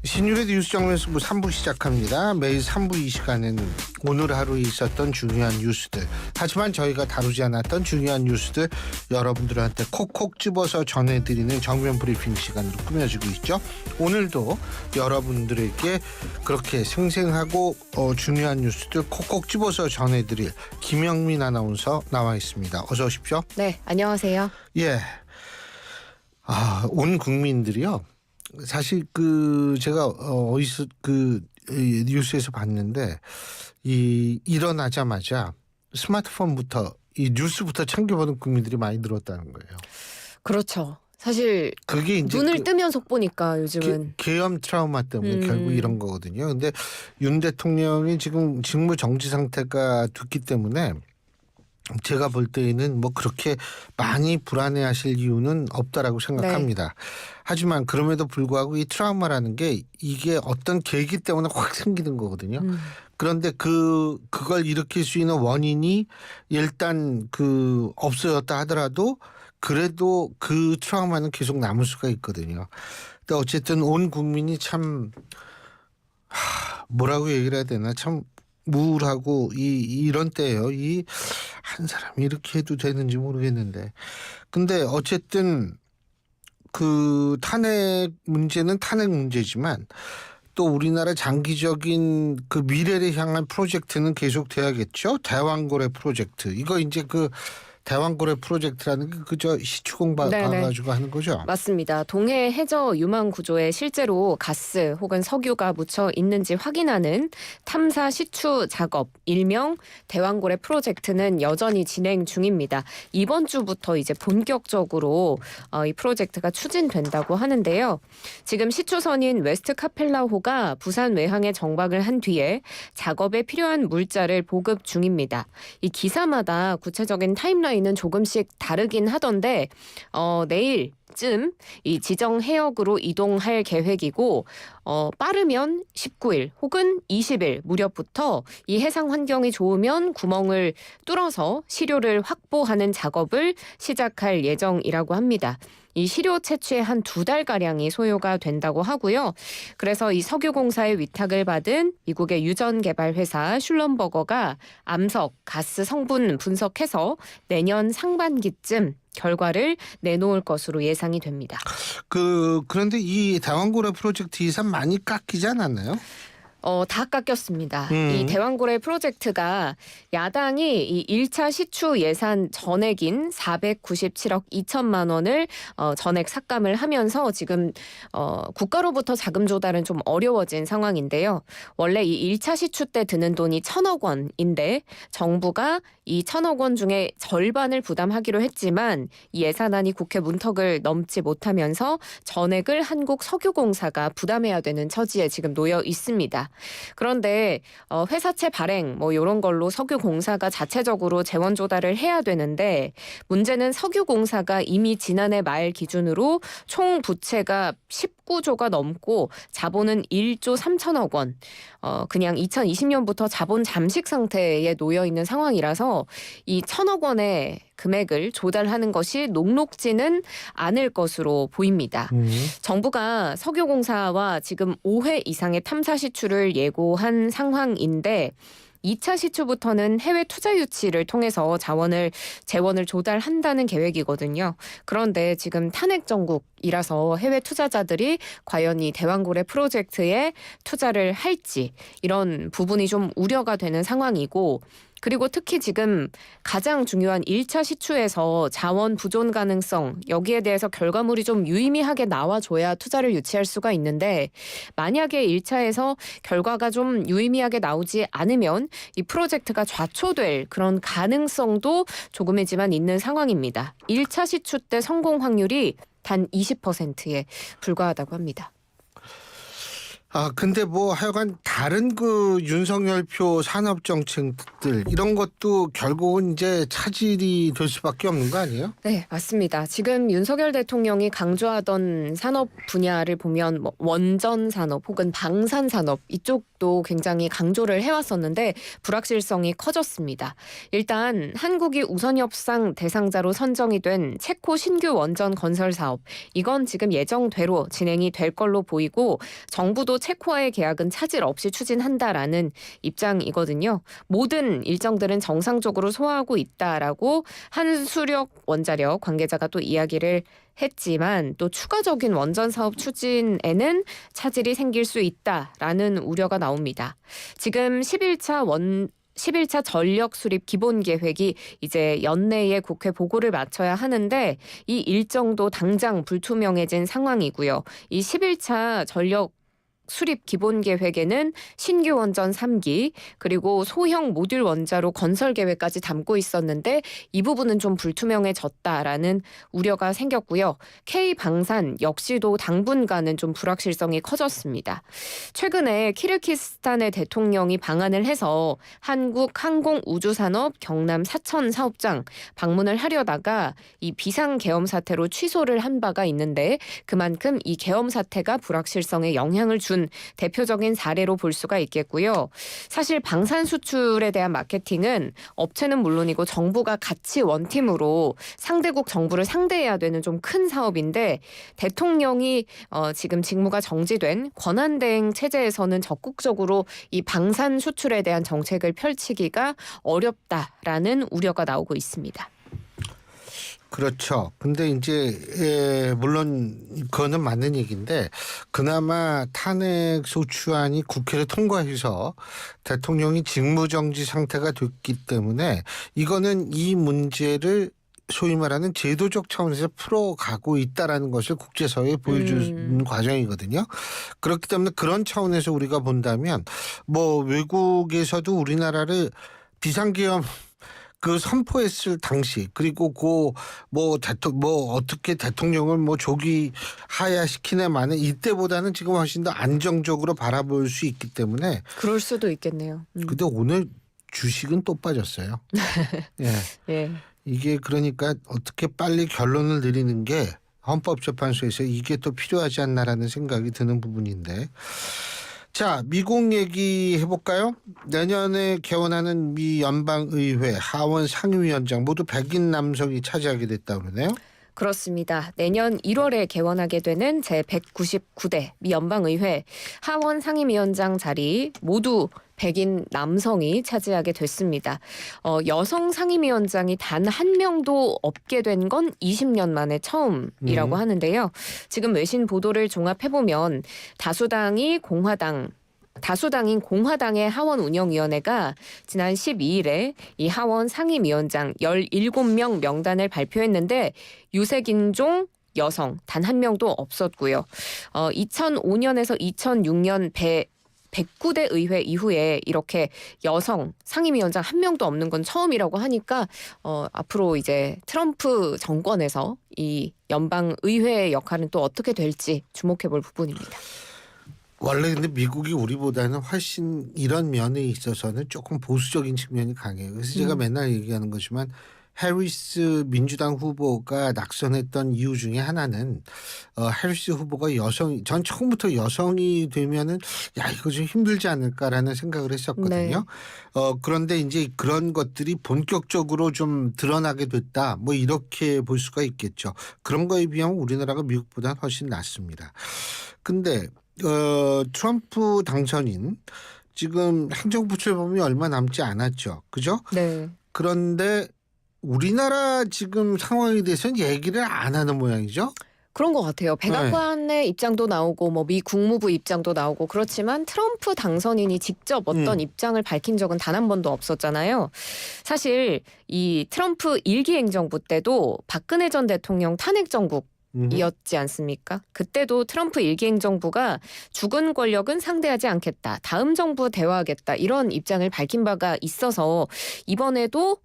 신율의 뉴스 정면승부 3부 시작합니다. 매일 3부 이 시간에는 오늘 하루에 있었던 중요한 뉴스들, 하지만 저희가 다루지 않았던 중요한 뉴스들 여러분들한테 콕콕 집어서 전해드리는 정면 브리핑 시간으로 꾸며지고 있죠. 오늘도 여러분들에게 그렇게 생생하고 중요한 뉴스들 콕콕 집어서 전해드릴 김영민 아나운서 나와 있습니다. 어서 오십시오. 네, 안녕하세요. 예. 온 국민들이요. 사실 제가 어디서 뉴스에서 봤는데 일어나자마자 스마트폰부터 이 뉴스부터 챙겨보는 국민들이 많이 늘었다는 거예요. 그렇죠. 사실 그게 이제 눈을 뜨면 속보니까 요즘은 계엄 트라우마 때문에 결국 이런 거거든요. 근데 윤 대통령이 지금 직무 정지 상태가 됐기 때문에 제가 볼 때에는 뭐 그렇게 많이 불안해하실 이유는 없다라고 생각합니다. 네. 하지만 그럼에도 불구하고 이 트라우마라는 게 이게 어떤 계기 때문에 확 생기는 거거든요. 그런데 그걸 일으킬 수 있는 원인이 일단 없어졌다 하더라도 그래도 그 트라우마는 계속 남을 수가 있거든요. 근데 어쨌든 온 국민이 참 뭐라고 얘기를 해야 되나, 참 우울하고 이런 때예요. 한 사람이 이렇게 해도 되는지 모르겠는데. 근데 어쨌든 탄핵 문제는 탄핵 문제지만 또 우리나라 장기적인 미래를 향한 프로젝트는 계속 돼야겠죠. 대왕고래 프로젝트. 이거 이제 대왕고래 프로젝트라는 게 그저 시추공 봐가지고 하는 거죠? 맞습니다. 동해 해저 유망 구조에 실제로 가스 혹은 석유가 묻혀 있는지 확인하는 탐사 시추 작업, 일명 대왕고래 프로젝트는 여전히 진행 중입니다. 이번 주부터 이제 본격적으로 이 프로젝트가 추진된다고 하는데요. 지금 시추선인 웨스트 카펠라호가 부산 외항에 정박을 한 뒤에 작업에 필요한 물자를 보급 중입니다. 이 기사마다 구체적인 타임라인은 조금씩 다르긴 하던데 내일쯤 이 지정 해역으로 이동할 계획이고 빠르면 19일 혹은 20일 무렵부터 이 해상 환경이 좋으면 구멍을 뚫어서 시료를 확보하는 작업을 시작할 예정이라고 합니다. 이 시료 채취에 한 2달가량이 소요가 된다고 하고요. 그래서 이 석유공사의 위탁을 받은 미국의 유전개발회사 슐럼버거가 암석, 가스 성분 분석해서 내년 상반기쯤 결과를 내놓을 것으로 예상이 됩니다. 그런데 이 대왕고래 프로젝트 예산 많이 깎이지 않았나요? 다 깎였습니다. 이 대왕고래 프로젝트가 야당이 이 1차 시추 예산 전액인 497억 2천만 원을 전액 삭감을 하면서 지금 국가로부터 자금 조달은 좀 어려워진 상황인데요. 원래 이 1차 시추 때 드는 돈이 1,000억 원인데 정부가 이 1,000억 원 중에 절반을 부담하기로 했지만 이 예산안이 국회 문턱을 넘지 못하면서 전액을 한국석유공사가 부담해야 되는 처지에 지금 놓여 있습니다. 그런데 회사채 발행 이런 걸로 석유공사가 자체적으로 재원 조달을 해야 되는데 문제는 석유공사가 이미 지난해 말 기준으로 총 부채가 19조가 넘고 자본은 1조 3천억 원. 그냥 2020년부터 자본 잠식 상태에 놓여 있는 상황이라서 이 1,000억 원의 금액을 조달하는 것이 녹록지는 않을 것으로 보입니다. 정부가 석유공사와 지금 5회 이상의 탐사 시추를 예고한 상황인데 2차 시추부터는 해외 투자 유치를 통해서 재원을 조달한다는 계획이거든요. 그런데 지금 탄핵 정국이라서 해외 투자자들이 과연 이 대왕고래 프로젝트에 투자를 할지 이런 부분이 좀 우려가 되는 상황이고, 그리고 특히 지금 가장 중요한 1차 시추에서 자원 부존 가능성, 여기에 대해서 결과물이 좀 유의미하게 나와줘야 투자를 유치할 수가 있는데 만약에 1차에서 결과가 좀 유의미하게 나오지 않으면 이 프로젝트가 좌초될 그런 가능성도 조금이지만 있는 상황입니다. 1차 시추 때 성공 확률이 단 20%에 불과하다고 합니다. 근데 하여간 다른 윤석열표 산업정책들 이런 것도 결국은 이제 차질이 될 수밖에 없는 거 아니에요? 네, 맞습니다. 지금 윤석열 대통령이 강조하던 산업 분야를 보면 원전 산업 혹은 방산 산업 이쪽도 굉장히 강조를 해왔었는데 불확실성이 커졌습니다. 일단 한국이 우선협상 대상자로 선정이 된 체코 신규 원전 건설 사업, 이건 지금 예정대로 진행이 될 걸로 보이고 정부도 체코와의 계약은 차질 없이 추진한다라는 입장이거든요. 모든 일정들은 정상적으로 소화하고 있다라고 한수력 원자력 관계자가 또 이야기를 했지만 또 추가적인 원전 사업 추진에는 차질이 생길 수 있다라는 우려가 나옵니다. 지금 11차 전력 수립 기본 계획이 이제 연내에 국회 보고를 마쳐야 하는데 이 일정도 당장 불투명해진 상황이고요. 이 11차 전력 수립 기본 계획에는 신규 원전 3기 그리고 소형 모듈 원자로 건설 계획까지 담고 있었는데 이 부분은 좀 불투명해졌다라는 우려가 생겼고요. K방산 역시도 당분간은 좀 불확실성이 커졌습니다. 최근에 키르기스스탄의 대통령이 방한을 해서 한국 항공우주산업 경남 사천 사업장 방문을 하려다가 이 비상계엄 사태로 취소를 한 바가 있는데 그만큼 이 계엄 사태가 불확실성에 영향을 준 대표적인 사례로 볼 수가 있겠고요. 사실 방산 수출에 대한 마케팅은 업체는 물론이고 정부가 같이 원팀으로 상대국 정부를 상대해야 되는 좀 큰 사업인데 대통령이 지금 직무가 정지된 권한대행 체제에서는 적극적으로 이 방산 수출에 대한 정책을 펼치기가 어렵다라는 우려가 나오고 있습니다. 그렇죠. 근데 이제 물론 그거는 맞는 얘기인데 그나마 탄핵 소추안이 국회를 통과해서 대통령이 직무정지 상태가 됐기 때문에 이거는 이 문제를 소위 말하는 제도적 차원에서 풀어가고 있다라는 것을 국제사회에 보여주는 과정이거든요. 그렇기 때문에 그런 차원에서 우리가 본다면 뭐 외국에서도 우리나라를 비상계엄 선포했을 당시 그리고 어떻게 대통령을 조기 하야시키네 마네 이때보다는 지금 훨씬 더 안정적으로 바라볼 수 있기 때문에 그럴 수도 있겠네요. 근데 오늘 주식은 또 빠졌어요. 예. 예. 이게 그러니까 어떻게 빨리 결론을 내리는 게 헌법재판소에서 이게 또 필요하지 않나라는 생각이 드는 부분인데. 자, 미국 얘기 해볼까요? 내년에 개원하는 미 연방의회 하원 상임위원장 모두 백인 남성이 차지하게 됐다고 그러네요. 그렇습니다. 내년 1월에 개원하게 되는 제199대 미 연방의회 하원 상임위원장 자리 모두 백인 남성이 차지하게 됐습니다. 여성 상임위원장이 단 한 명도 없게 된 건 20년 만에 처음이라고 하는데요. 지금 외신 보도를 종합해보면 다수당인 공화당의 하원 운영위원회가 지난 12일에 이 하원 상임위원장 17명 명단을 발표했는데 유색인종 여성 단 한 명도 없었고요. 2005년에서 2006년 109대 의회 이후에 이렇게 여성 상임위원장 한 명도 없는 건 처음이라고 하니까 앞으로 이제 트럼프 정권에서 이 연방의회의 역할은 또 어떻게 될지 주목해볼 부분입니다. 원래 근데 미국이 우리보다는 훨씬 이런 면에 있어서는 조금 보수적인 측면이 강해요. 그래서 제가 맨날 얘기하는 거지만 해리스 민주당 후보가 낙선했던 이유 중에 하나는 해리스 후보가 전 처음부터 여성이 되면은 야 이거 좀 힘들지 않을까라는 생각을 했었거든요. 네. 그런데 이제 그런 것들이 본격적으로 좀 드러나게 됐다. 뭐 이렇게 볼 수가 있겠죠. 그런 거에 비하면 우리나라가 미국보다는 훨씬 낫습니다. 근데 트럼프 당선인 지금 행정부 출범이 얼마 남지 않았죠. 그죠? 네. 그런데 우리나라 지금 상황에 대해서는 얘기를 안 하는 모양이죠. 그런 것 같아요. 백악관의 입장도 나오고 미 국무부 입장도 나오고 그렇지만 트럼프 당선인이 직접 어떤 입장을 밝힌 적은 단 한 번도 없었잖아요. 사실 이 트럼프 일기 행정부 때도 박근혜 전 대통령 탄핵 정국 이었지 않습니까? 그때도 트럼프 일기 행정부가 죽은 권력은 상대하지 않겠다. 다음 정부 대화하겠다. 이런 입장을 밝힌 바가 있어서 이번에도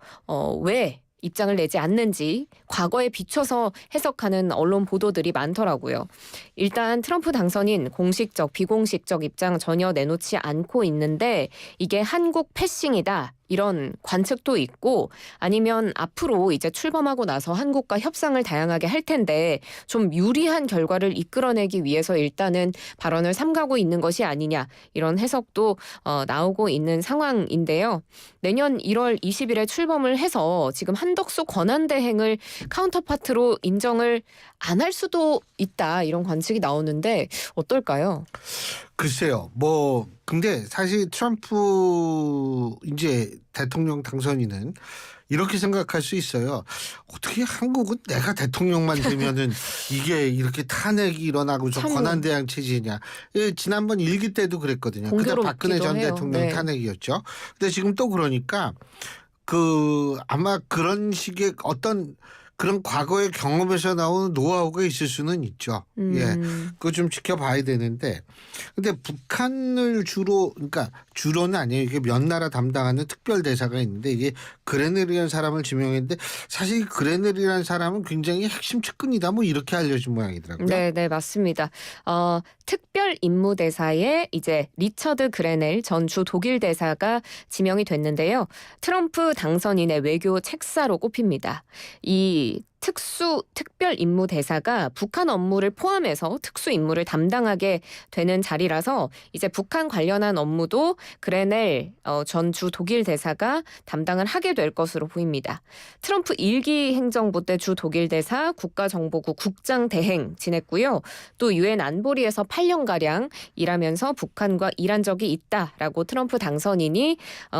왜 입장을 내지 않는지 과거에 비춰서 해석하는 언론 보도들이 많더라고요. 일단 트럼프 당선인 공식적, 비공식적 입장 전혀 내놓지 않고 있는데 이게 한국 패싱이다. 이런 관측도 있고 아니면 앞으로 이제 출범하고 나서 한국과 협상을 다양하게 할 텐데 좀 유리한 결과를 이끌어내기 위해서 일단은 발언을 삼가고 있는 것이 아니냐 이런 해석도 나오고 있는 상황인데요. 내년 1월 20일에 출범을 해서 지금 한덕수 권한대행을 카운터파트로 인정을 안 할 수도 있다 이런 관측이 나오는데 어떨까요? 글쎄요. 뭐 근데 사실 트럼프 이제 대통령 당선인은 이렇게 생각할 수 있어요. 어떻게 한국은 내가 대통령만 되면은 이게 이렇게 탄핵이 일어나고 저 참 권한대행 체제냐. 예, 지난번 일기 때도 그랬거든요. 그때 박근혜 공교롭기도 전 해요. 대통령 네. 탄핵이었죠. 근데 지금 또 그러니까 아마 그런 식의 어떤 그런 과거의 경험에서 나오는 노하우가 있을 수는 있죠. 예. 그거 좀 지켜봐야 되는데. 근데 북한을 그러니까 주로는 아니에요. 이게 몇 나라 담당하는 특별 대사가 있는데 이게 그레넬이라는 사람을 지명했는데 사실 그레넬이라는 사람은 굉장히 핵심 측근이다 뭐 이렇게 알려진 모양이더라고요. 네, 맞습니다. 특별 임무 대사에 이제 리처드 그레넬 전 주 독일 대사가 지명이 됐는데요. 트럼프 당선인의 외교 책사로 꼽힙니다. 이 특별 임무 대사가 북한 업무를 포함해서 특수 임무를 담당하게 되는 자리라서 이제 북한 관련한 업무도 그레넬 전 주 독일 대사가 담당을 하게 될 것으로 보입니다. 트럼프 1기 행정부 때 주 독일 대사, 국가정보국 국장 대행 지냈고요. 또 유엔 안보리에서 8년가량 일하면서 북한과 일한 적이 있다라고 트럼프 당선인이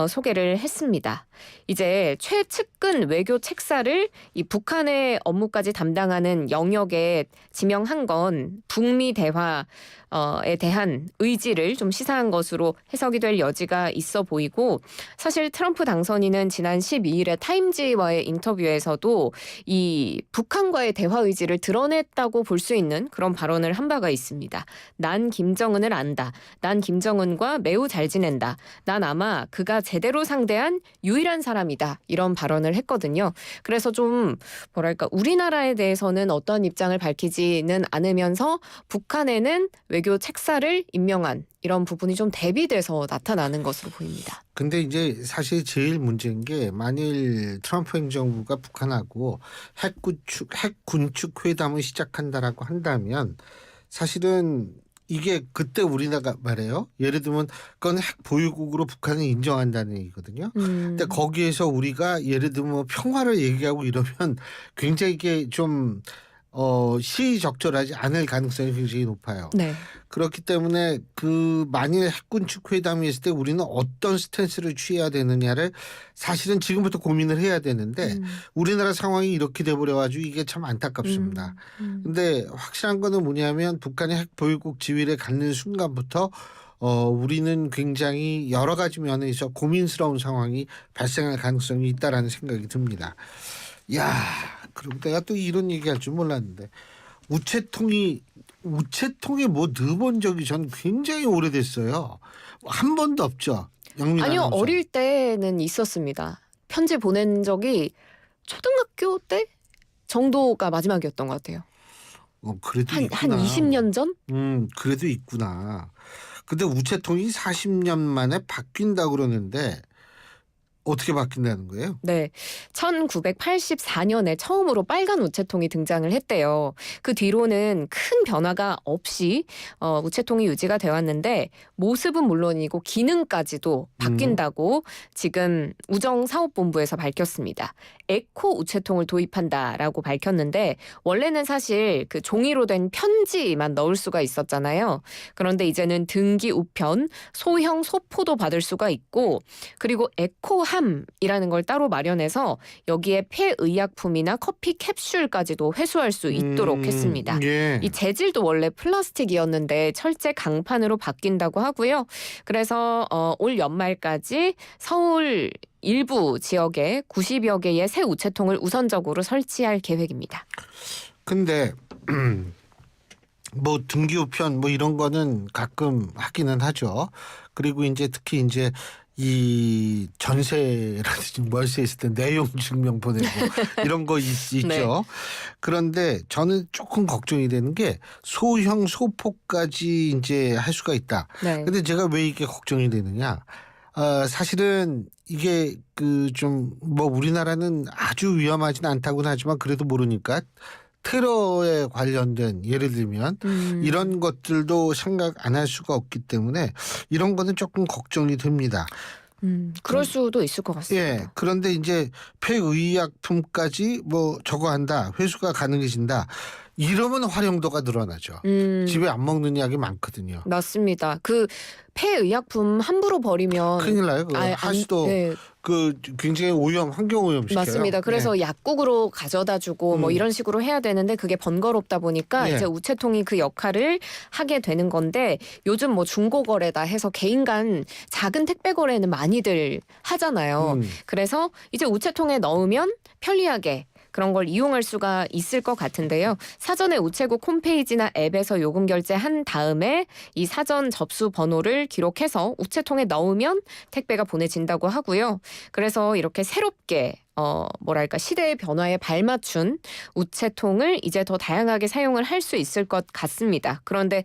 소개를 했습니다. 이제 최측근 외교 책사를 이 북한의 업무까지 담당하는 영역에 지명한 건 북미 대화에 대한 의지를 좀 시사한 것으로 해석이 될 여지가 있어 보이고 사실 트럼프 당선인은 지난 12일에 타임지와의 인터뷰에서도 이 북한과의 대화 의지를 드러냈다고 볼 수 있는 그런 발언을 한 바가 있습니다. 난 김정은을 안다. 난 김정은과 매우 잘 지낸다. 난 아마 그가 제대로 상대한 유일한 사람이다. 이런 발언을 했거든요. 그래서 좀 뭐랄까 우리나라에 대해서는 어떤 입장을 밝히지는 않으면서 북한에는 외교 책사를 임명한 이런 부분이 좀 대비돼서 나타나는 것으로 보입니다. 근데 이제 사실 제일 문제인 게 만일 트럼프 행정부가 북한하고 핵 군축 회담을 시작한다라고 한다면 사실은 이게 그때 우리나라가 말해요. 예를 들면 그건 핵 보유국으로 북한을 인정한다는 얘기거든요. 근데 거기에서 우리가 예를 들면 뭐 평화를 얘기하고 이러면 굉장히 이게 좀 시의적절하지 않을 가능성이 굉장히 높아요. 네. 그렇기 때문에 만일 핵군축 회담이 있을 때 우리는 어떤 스탠스를 취해야 되느냐를 사실은 지금부터 고민을 해야 되는데 우리나라 상황이 이렇게 돼버려가지고 이게 참 안타깝습니다. 근데 확실한 거는 뭐냐면 북한이 핵 보유국 지위를 갖는 순간부터 우리는 굉장히 여러 가지 면에서 고민스러운 상황이 발생할 가능성이 있다라는 생각이 듭니다. 야, 그리고 내가 또 이런 얘기할 줄 몰랐는데 우체통에 뭐 넣어본 적이 전 굉장히 오래됐어요. 한 번도 없죠. 영민 아니요, 아나운서. 어릴 때는 있었습니다. 편지 보낸 적이 초등학교 때 정도가 마지막이었던 것 같아요. 그래도 한 있구나. 20년 전? 그래도 있구나. 근데 우체통이 40년 만에 바뀐다고 그러는데 어떻게 바뀐다는 거예요? 네. 1984년에 처음으로 빨간 우체통이 등장을 했대요. 그 뒤로는 큰 변화가 없이 우체통이 유지가 되어 왔는데 모습은 물론이고 기능까지도 바뀐다고 지금 우정사업본부에서 밝혔습니다. 에코 우체통을 도입한다라고 밝혔는데 원래는 사실 그 종이로 된 편지만 넣을 수가 있었잖아요. 그런데 이제는 등기 우편, 소형 소포도 받을 수가 있고 그리고 에코함이라는 걸 따로 마련해서 여기에 폐의약품이나 커피 캡슐까지도 회수할 수 있도록 했습니다. 예. 이 재질도 원래 플라스틱이었는데 철제 강판으로 바뀐다고 하고요. 그래서 올 연말까지 서울 일부 지역에 90여 개의 새 우체통을 우선적으로 설치할 계획입니다. 근데 뭐 등기우편 뭐 이런 거는 가끔 하기는 하죠. 그리고 이제 특히 이제 이 전세라든지 월세 있을 때 내용 증명 보내고 이런 거 있죠. 네. 그런데 저는 조금 걱정이 되는 게 소형 소포까지 이제 할 수가 있다. 네. 근데 제가 왜 이게 걱정이 되느냐? 사실은 이게 뭐 우리나라는 아주 위험하지는 않다고는 하지만 그래도 모르니까 테러에 관련된 예를 들면 이런 것들도 생각 안 할 수가 없기 때문에 이런 거는 조금 걱정이 됩니다. 그럴 수도 있을 것 같습니다. 예. 그런데 이제 폐의약품까지 뭐 저거 한다. 회수가 가능해진다. 이러면 활용도가 늘어나죠. 집에 안 먹는 약이 많거든요. 맞습니다. 그 폐의약품 함부로 버리면 큰일 나요. 그 하수도 네. 그 굉장히 환경 오염 시켜요. 맞습니다. 그래서 약국으로 가져다주고 뭐 이런 식으로 해야 되는데 그게 번거롭다 보니까 예. 이제 우체통이 그 역할을 하게 되는 건데 요즘 뭐 중고거래다 해서 개인 간 작은 택배 거래는 많이들 하잖아요. 그래서 이제 우체통에 넣으면 편리하게 그런 걸 이용할 수가 있을 것 같은데요. 사전에 우체국 홈페이지나 앱에서 요금 결제한 다음에 이 사전 접수 번호를 기록해서 우체통에 넣으면 택배가 보내진다고 하고요. 그래서 이렇게 새롭게 뭐랄까 시대의 변화에 발맞춘 우체통을 이제 더 다양하게 사용을 할 수 있을 것 같습니다. 그런데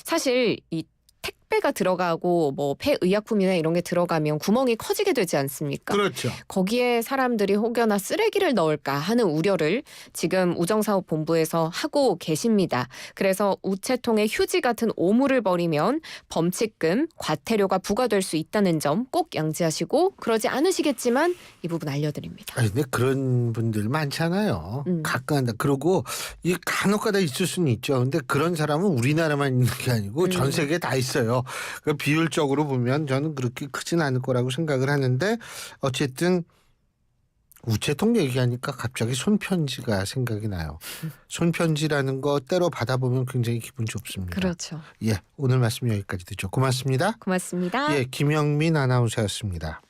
사실 이 택배가 들어가고 뭐 폐의약품이나 이런 게 들어가면 구멍이 커지게 되지 않습니까? 그렇죠. 거기에 사람들이 혹여나 쓰레기를 넣을까 하는 우려를 지금 우정사업본부에서 하고 계십니다. 그래서 우체통에 휴지 같은 오물을 버리면 범칙금, 과태료가 부과될 수 있다는 점 꼭 양지하시고 그러지 않으시겠지만 이 부분 알려드립니다. 근데 그런 분들 많잖아요. 가끔 그러고 이 간혹가다 있을 수는 있죠. 근데 그런 사람은 우리나라만 있는 게 아니고 전 세계에 다 있어요. 그 비율적으로 보면 저는 그렇게 크진 않을 거라고 생각을 하는데 어쨌든 우체통 얘기하니까 갑자기 손편지가 생각이 나요. 손편지라는 거 때로 받아보면 굉장히 기분 좋습니다. 그렇죠. 예, 오늘 말씀 여기까지 듣죠. 고맙습니다. 고맙습니다. 예, 김영민 아나운서였습니다.